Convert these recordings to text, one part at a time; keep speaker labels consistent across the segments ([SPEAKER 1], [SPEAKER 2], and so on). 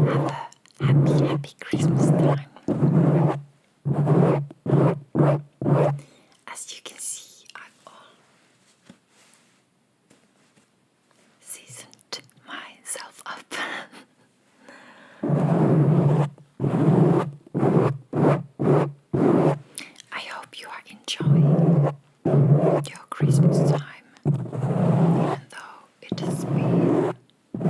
[SPEAKER 1] have a happy Christmas time. As you can see, I've all seasoned myself up. I hope you are enjoying your Christmas time, even though it has been a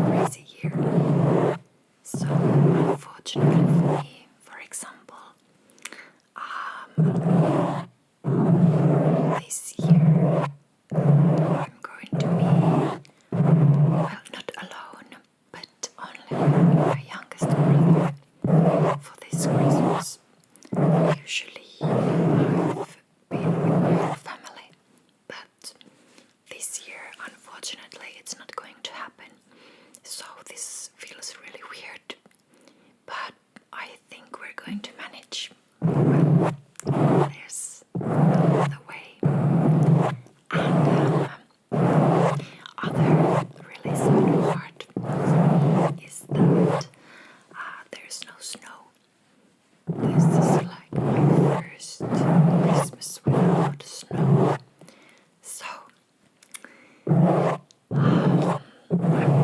[SPEAKER 1] crazy year. So unfortunately for me, for example, this year I'm going to be, well, not alone, but only with my youngest brother for this Christmas. Usually I've been with my whole family, but this year unfortunately it's not going to happen. So this feels really weird, but I think we're going to manage. Well, there's the way. And other really sad part is that there's no snow. This is like my first Christmas without snow. So I'm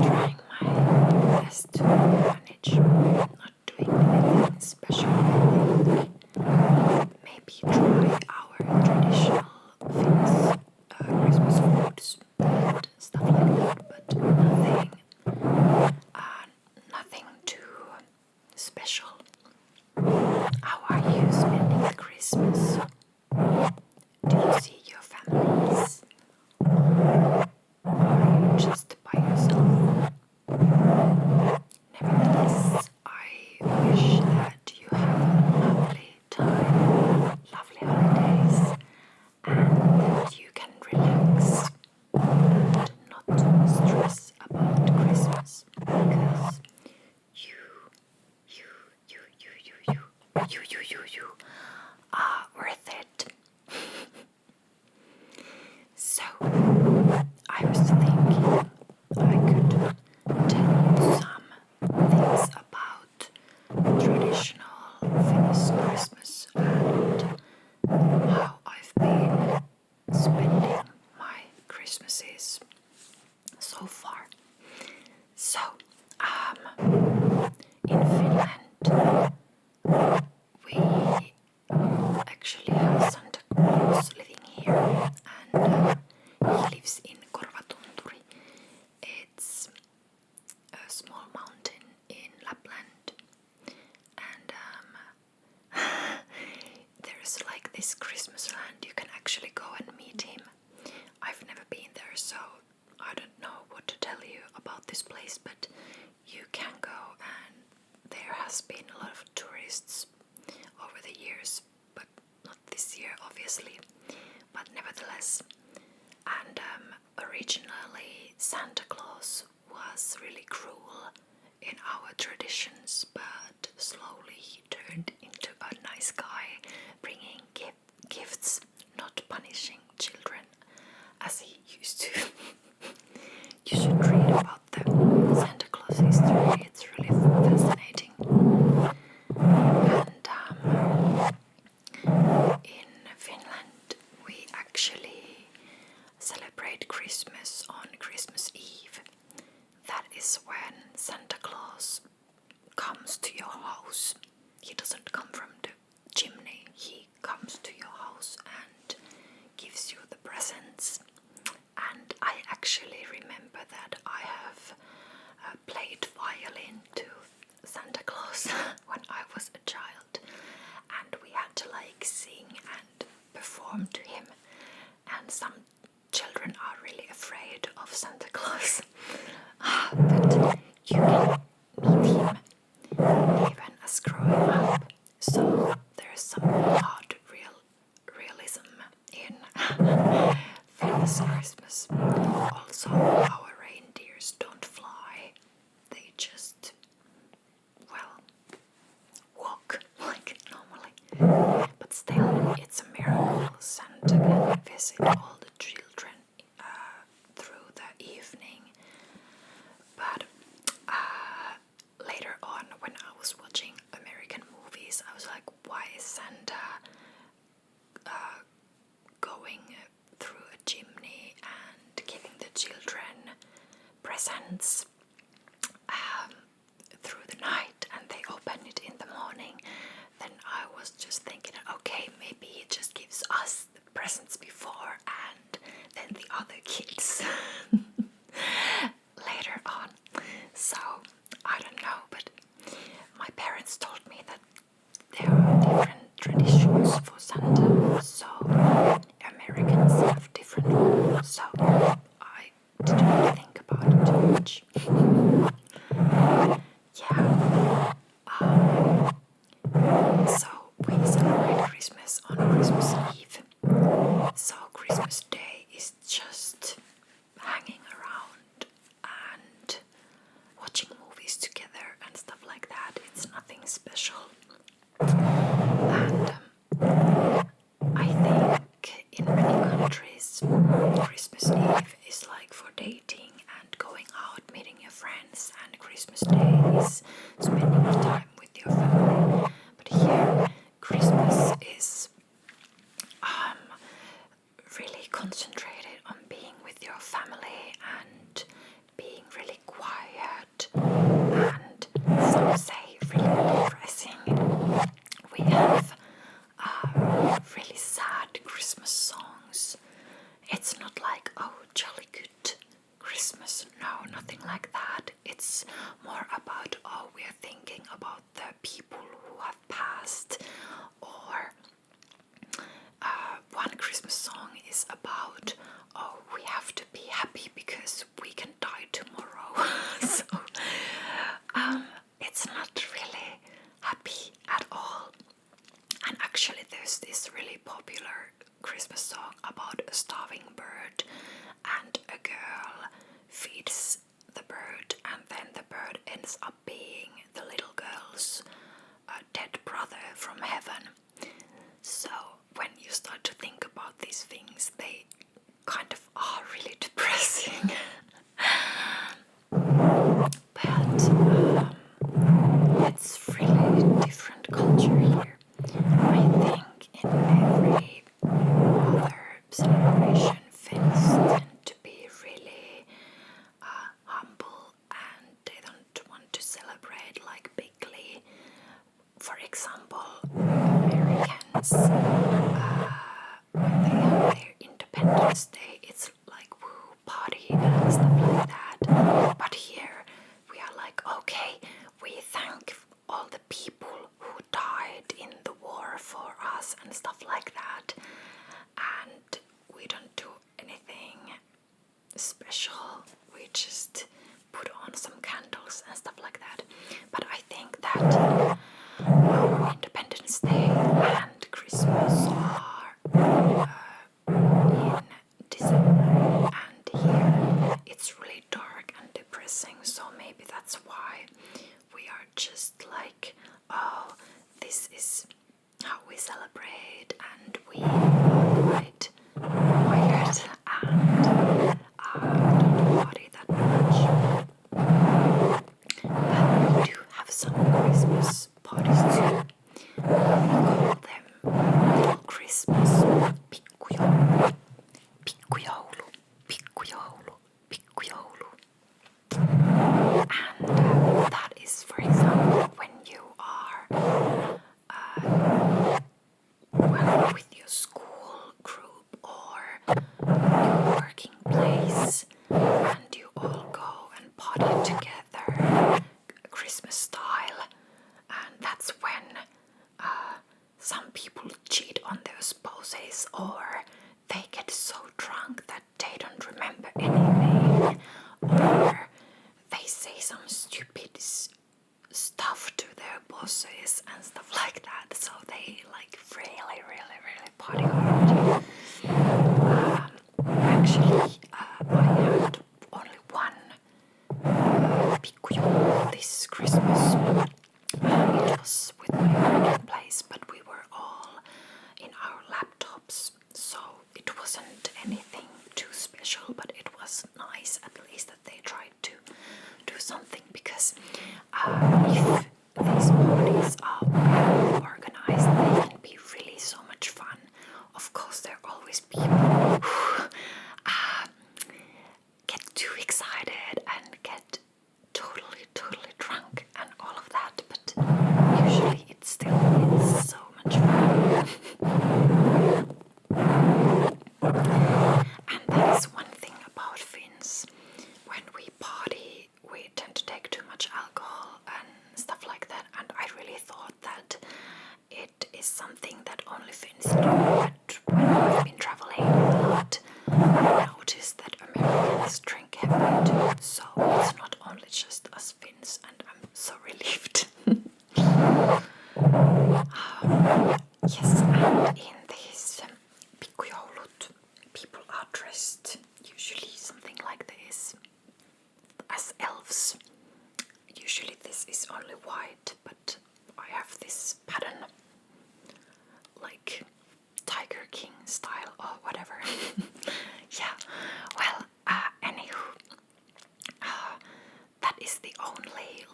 [SPEAKER 1] trying my best to manage not doing anything special. Maybe try our traditional Finnish Christmas foods and stuff like that, but nothing too special. How are you spending the Christmas? Do you see your families? Or are you just by yourself? Nevertheless, I wish that you have a lovely time, lovely holidays, and that you can relax and not stress about Christmas, because you are worth it. So, I was thinking I could tell you some things about traditional Finnish Christmas and how I've been spending my Christmases so far. So, in Finland, we actually have Santa Claus living here, and he lives in Korvatunturi. It's a small mountain in Lapland, and there's like this Christmas land. You can actually go and meet him. I've never been there, so I don't know what to tell you about this place, but you can go, and there has been a lot of tourists over the years, but not this year obviously, but nevertheless. And originally Santa Claus was really cruel in our traditions, but slowly he turned into a nice guy, bringing gifts, not punishing children as he used to. You should read about the Santa Claus history, it's really fascinating. And in Finland we actually celebrate Christmas on Christmas Eve. That is when Santa Claus comes to your house. He doesn't come from the chimney, he comes to your house and gives you the presents. And I actually remember that I have played violin to Santa Claus when I was a child, and we had to like sing and perform to him, and some children are really afraid of Santa Claus. But you can meet him even as growing up, so there's some hard realism in Finnish Christmas. Also, our reindeers don't fly, they just, well, was thinking, okay, maybe he just gives us the presents before and then the other kids later on. So I don't know, but my parents told me that there are different traditions for Santa, so Americans have different rules, so I didn't think about it too much. Yeah. So we celebrate Christmas on Christmas Eve. So Christmas Day is just hanging around and watching movies together and stuff like that. It's nothing special. And I think in many countries Christmas Eve is like for dating and going out, meeting your friends, and Christmas Day is spending time with your family. But here Christmas is really concentrated on being with your family and being really quiet and some say really depressing. We have really sad Christmas songs. It's not like, oh, jolly good Christmas. No, nothing like that. It's more about, oh, we're thinking about the people who have passed, or one Christmas song is about, oh, we have to be happy because we can die tomorrow. So it's not really happy at all. And actually there's this really popular Christmas song about a starving bird, and a girl feeds the bird, and then the bird ends up being the little girl's dead brother from heaven. So when you start to think about these things, they kind of are really depressing. But it's really different culture here. I think in every other celebration, Finns tend to be really humble, and they don't want to celebrate like bigly. For example, Americans, when they have their Independence Day, it's like woo, party and stuff like that. But here we are like, okay, we thank all the people who died in the war for us and stuff like that. And we don't do anything special. We just put on some candles and stuff like that. But I think that Independence Day and Christmas are in December, and here it's really dark and depressing, so maybe that's why we are just like, oh, this is how we celebrate, and we are quite quiet and don't party that much. But we do have some Christmas parties too. We call them Little Christmas, pikkujoulu, pikkujoulu, pikkujoulu, pikkujoulu. And that is, for example, when you are with your school group or your working place, and you all go and party together, Christmas style. And that's when some people cheat on their spouses, or they get so drunk that they don't remember anything, or they say some stupid stuff to their bosses and stuff like that, so they like really, really, really party hard. Actually, I had only one pikkujoulu this Christmas. It was with my working place, but we were all in our laptops, so it wasn't anything too special, but it was nice at least that they tried to do something, because if these parties are well organized, they can be really so much fun. Of course, there are always people who get too excited and get totally drunk and all of that, but usually it still is so much fun. Finns, and I'm so relieved. Yes, and in these pikkujoulut, people are dressed usually something like this, as elves. Usually this is only white, but I have this pattern, like Tiger King style or whatever. Yeah, well, anywho, that is the only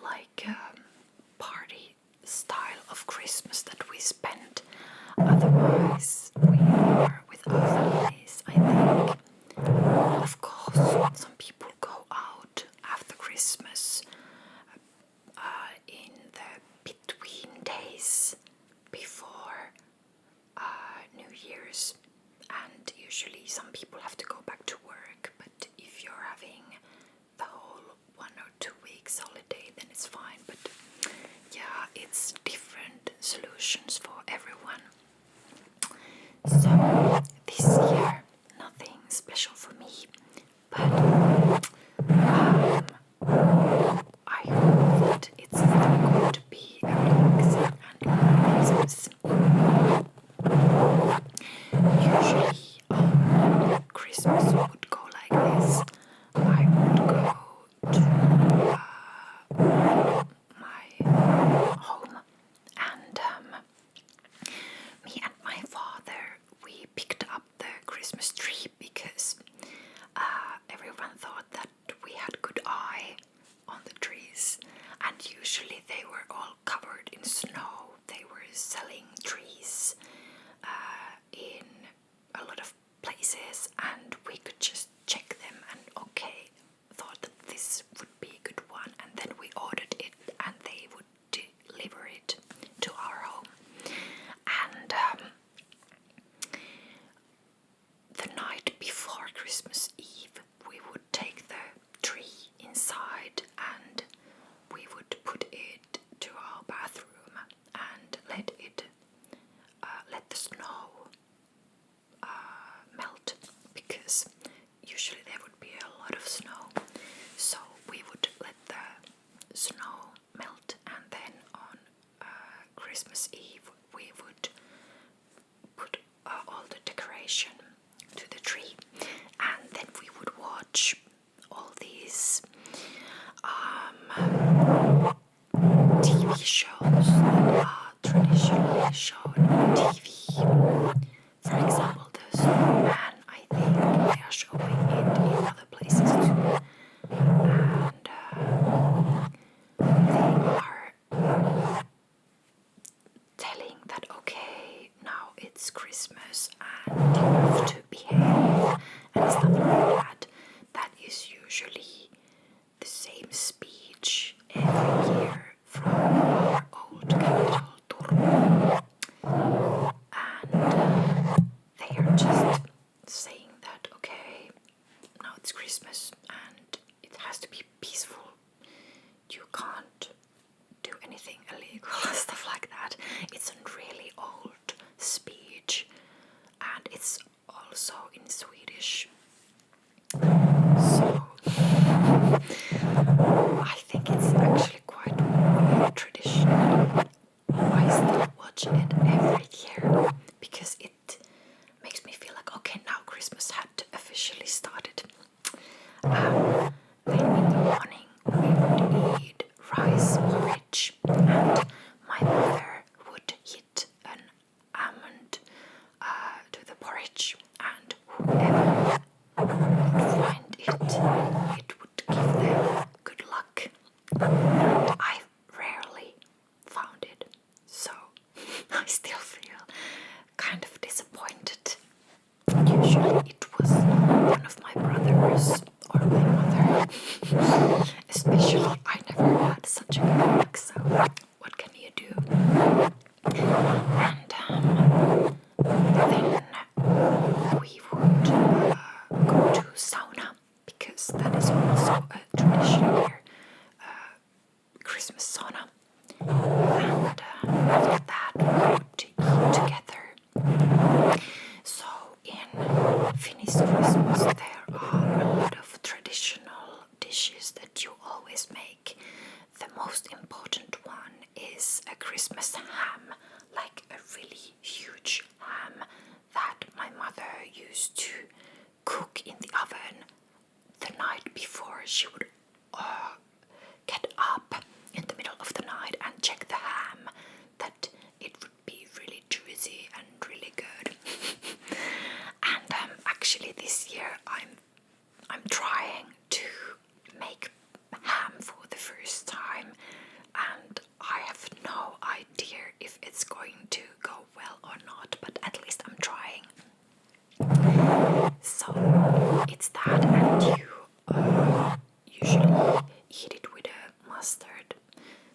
[SPEAKER 1] party style of Christmas that we spend. Otherwise, we are with our families, I think. Of course, some people go out after Christmas in the between days before New Year's, and usually some people have to go back to work, but if you're having the whole 1 or 2 weeks holiday, then it's fine. But yeah, it's different solutions for everyone. So this year, nothing special for me, but I hope that it's still going to be a relaxing and lovely Christmas. Usually our Christmas would go like this. I would go to my home, and me and my father, we picked up the Christmas tree because everyone thought that we had good eye on the trees, and usually they were all covered in snow. They were selling trees in a lot of places, and we could just check them and thought that this would be a good one, and then we ordered it and they would deliver it to our home. And the night before Christmas Eve, we would take the tree inside and we would put it to our bathroom and let the snow melt, because usually there would be a lot of snow. So we would let the snow melt, and then on Christmas Eve we would put all the decoration to the tree, and then we would watch all these TV shows that are traditionally shown on TV. For example, the Oman, I think they are showing it in other places too. And they are telling that, okay, now it's Christmas and you have to behave and stuff like that. That is usually the same speech every year from our old capital, Turku. And they are just saying that, okay, now it's Christmas and it has to be peaceful. You can't do anything illegal and stuff like that. It's a really old speech, and it's also in Swedish. So I think it's actually quite a weird tradition. I still watch it every year because it makes me feel like, okay, now Christmas had officially started. Then in the morning we would eat rice porridge, and my mother would hit an almond to the porridge, and whoever could find it would give them good luck. And I rarely found it, so I still feel kind of disappointed. Usually it was one of my brothers or my mother. Especially I never had such a good luck, so what can you do? And then we would go to sauna, because that is also a tradition here, Christmas sauna. And after that we would eat together. So in Finnish Christmas there are a lot of traditional dishes that you always make Christmas ham, like a really huge ham that my mother used to cook in the oven the night before. She would get up in the middle of the night and check the ham, that it would be really juicy and really good. And actually this year I'm trying to make ham for the first time, and I have no idea if it's going to go well or not, but at least I'm trying. So it's that, and you usually eat it with a mustard.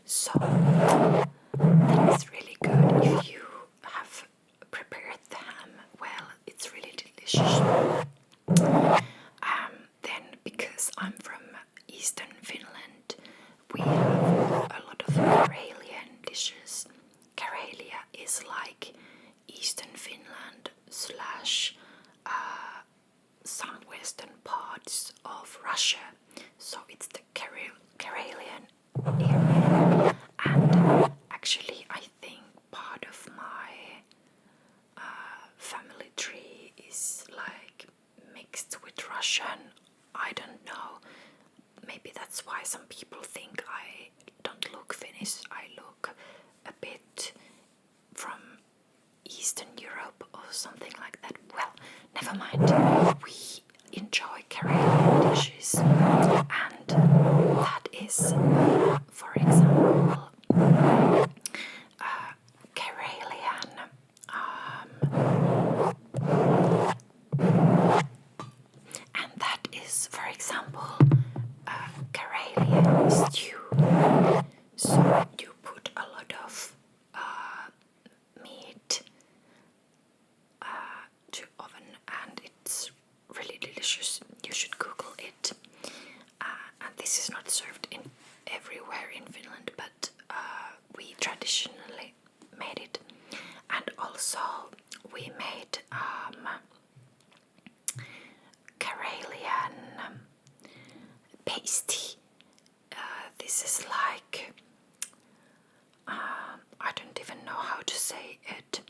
[SPEAKER 1] So that is really good if you have prepared the ham well. It's really delicious. Then, because I'm from Eastern Finland, we have a lot of Karelian dishes. Karelia is like Eastern Finland slash some western parts of Russia. So it's the Karelian area. And actually I think part of my family tree is like mixed with Russian. I don't know. Maybe that's why some people think I don't look Finnish. I look a bit from Eastern Europe or something like that. Well, never mind. We enjoy Karelian dishes, and that is, for example, Karelian and that is, for example, Karelian stew. So you put a lot of meat to oven, and it's really delicious. You should Google it. And this is not served in everywhere in Finland, but we traditionally made it. And also we made Karelian pasty. This is like I don't even know how to say it.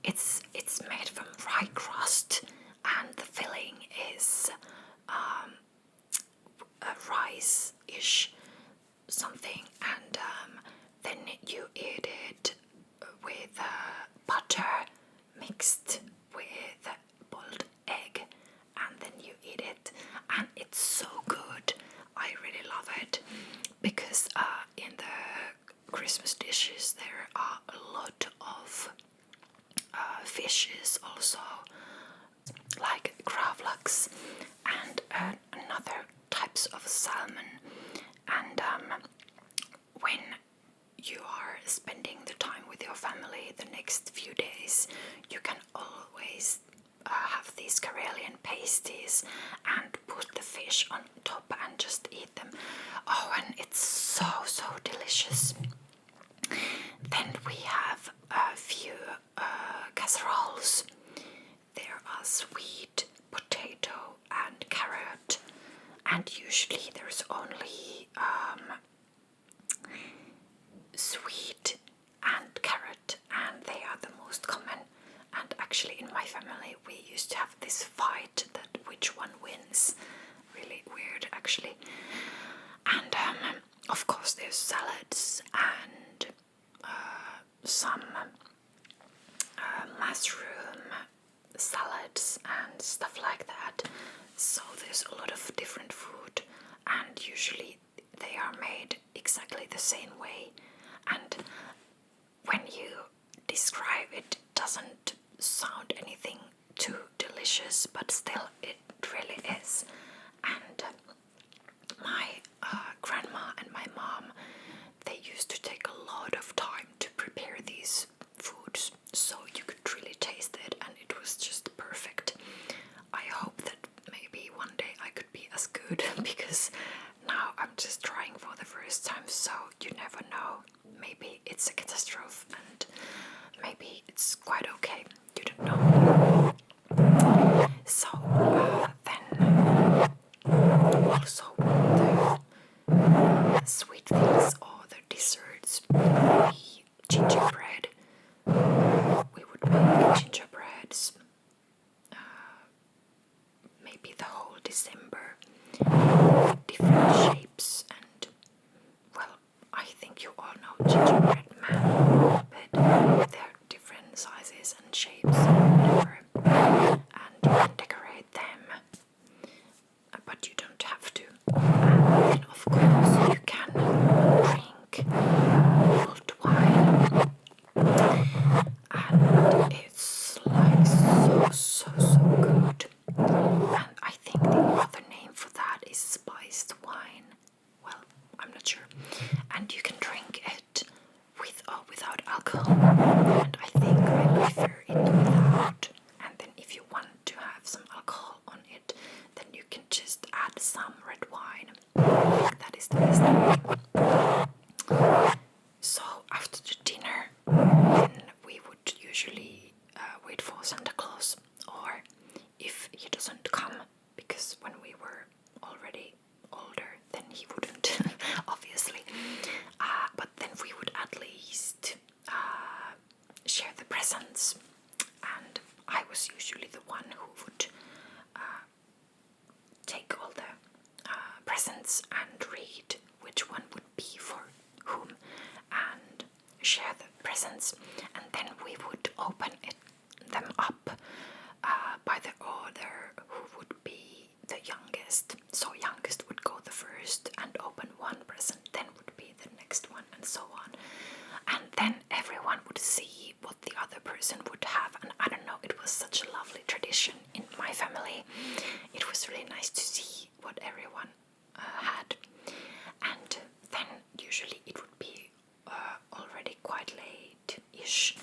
[SPEAKER 1] It's made from rye crust, and the filling is a rice-ish something, and then you eat it with butter mixed with boiled egg, and then you eat it, and it's so good. I really love it, because in the Christmas dishes there are a lot of fishes also, like gravlax and another types of salmon. And when you are spending the time with your family the next few days, you can always have these Karelian pasties and put the fish on top and just eat them. Oh, and it's so delicious. Then we have a few casseroles. There are sweet potato and carrot, and usually there's only sweet and carrot, and they are the most common. And actually in my family we used to have this fight that which one wins. Really weird actually. And of course there's salads and some mushroom salads and stuff like that. So there's a lot of different food, and usually they are made exactly the same way. And when you describe it, doesn't sound anything too delicious, but still it really is. And my grandma and my mom, they used to take a lot of time to prepare these foods, so you could really taste it, and it was just perfect. I hope that maybe one day I could be as good, because now I'm just trying for the first time, so you never know. Maybe it's a catastrophe, and maybe it's quite okay. You don't know. So then also the sweet things or the desserts, we December, different shapes, and well, I think you all know gingerbread man, but there are different sizes and shapes and whatever, and you can decorate them, but you don't have to. And then of course you can drink mulled wine, and it's like so good. And I think the other name for that is spiced wine. Well, I'm not sure. And you can drink it with or without alcohol. And I think I prefer it without. And then if you want to have some alcohol on it, then you can just add some red wine. That is the best way. So after the dinner, then we would usually wait for Santa Claus, or if he doesn't come, because when we were already older, then he wouldn't, obviously. But then we would at least share the presents, and I was usually the one who would take all the presents and read which one would be for whom, and share the presents, and then we would open them up by the order who would be the youngest. So youngest would go the first and open one present, then would be the next one, and so on. And then everyone would see what the other person would have, and I don't know, it was such a lovely tradition in my family. It was really nice to see what everyone had. And then usually it would be already quite late-ish,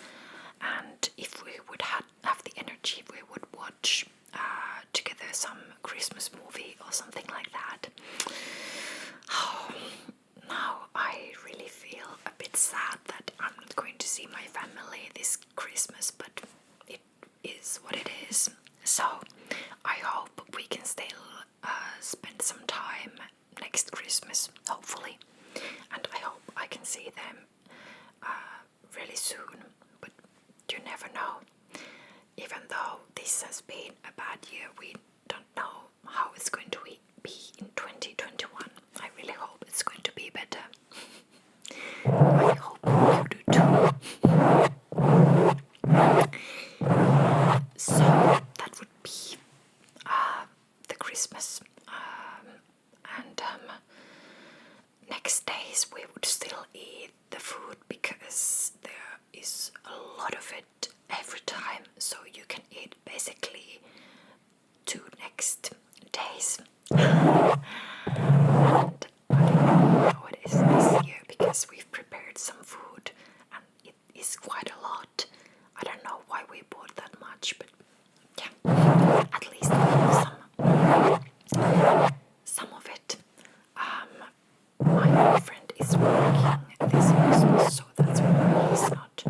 [SPEAKER 1] and if we would have the energy, we would watch together some Christmas movie or something like that. Oh, now I really feel a bit sad that I'm not going to see my family this Christmas, but it is what it is. So I hope we can still spend some time next Christmas, hopefully, and I hope I can see them really soon, but you never know. Even though this has been a bad year, we don't know how it's going to be in 2021. I really hope it's going to be better. I hope you do too. So that would be the Christmas, and next days we would still eat the food because there is a lot of it every time, so you can eat basically 2 next days. And I don't know how it is this year because we've prepared some food and it is quite a lot. I don't know why we bought that much, but yeah, at least we have some of it. My boyfriend is working this Christmas, so that's why he's not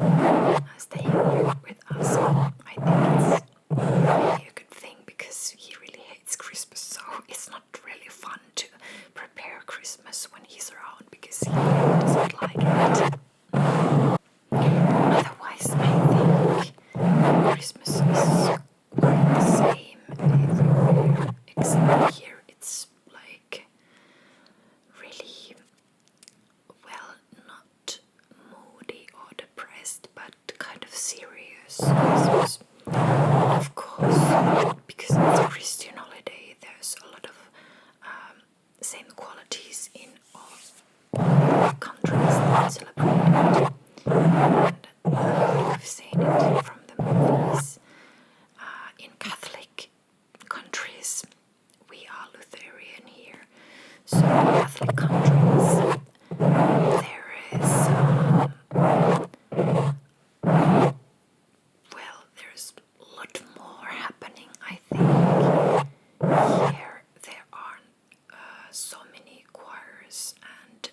[SPEAKER 1] staying here with us. I think it's really a good thing because he really hates Christmas, so it's not really fun to prepare Christmas when he's around because he really doesn't like it. Otherwise, I think Christmas is quite the same everywhere, except here it's like really, well, not moody or depressed, but kind of serious Christmas. Of course, because it's a Christian holiday, there's a lot of same qualities in all countries that celebrate it. And we've seen it from the movies. In Catholic countries, we are Lutheran here, so in Catholic countries there is well, there's a lot more happening, I think. Here there aren't so many choirs and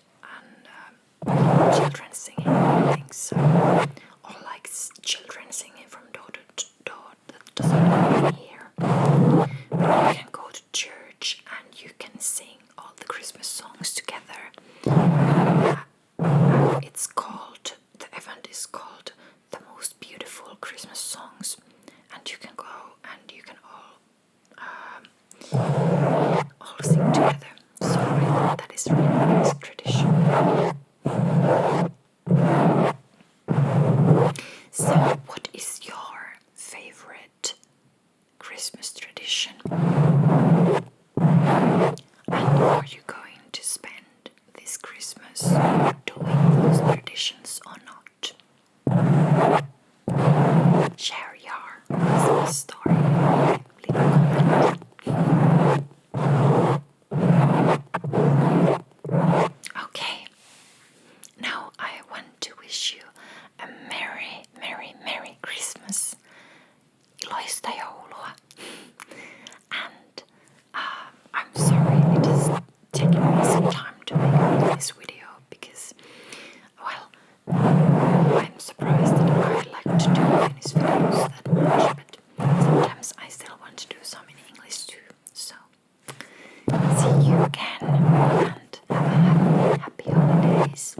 [SPEAKER 1] children singing and things, so, or like children singing from door to door. That doesn't happen here. But you can go to church and you can sing all the Christmas songs together. It's called, the event is called The Most Beautiful Christmas Songs, and you can go and you can all Christmas doing those traditions or not. Share your Christmas story. Leave a comment. Okay, now I want to wish you a merry, merry, merry Christmas. Iloista Joulua. And I'm sorry it has taken me some time to make this video because, well, I'm surprised that I like to do Finnish videos that much, but sometimes I still want to do some in English too. So, see you again and have a happy holidays.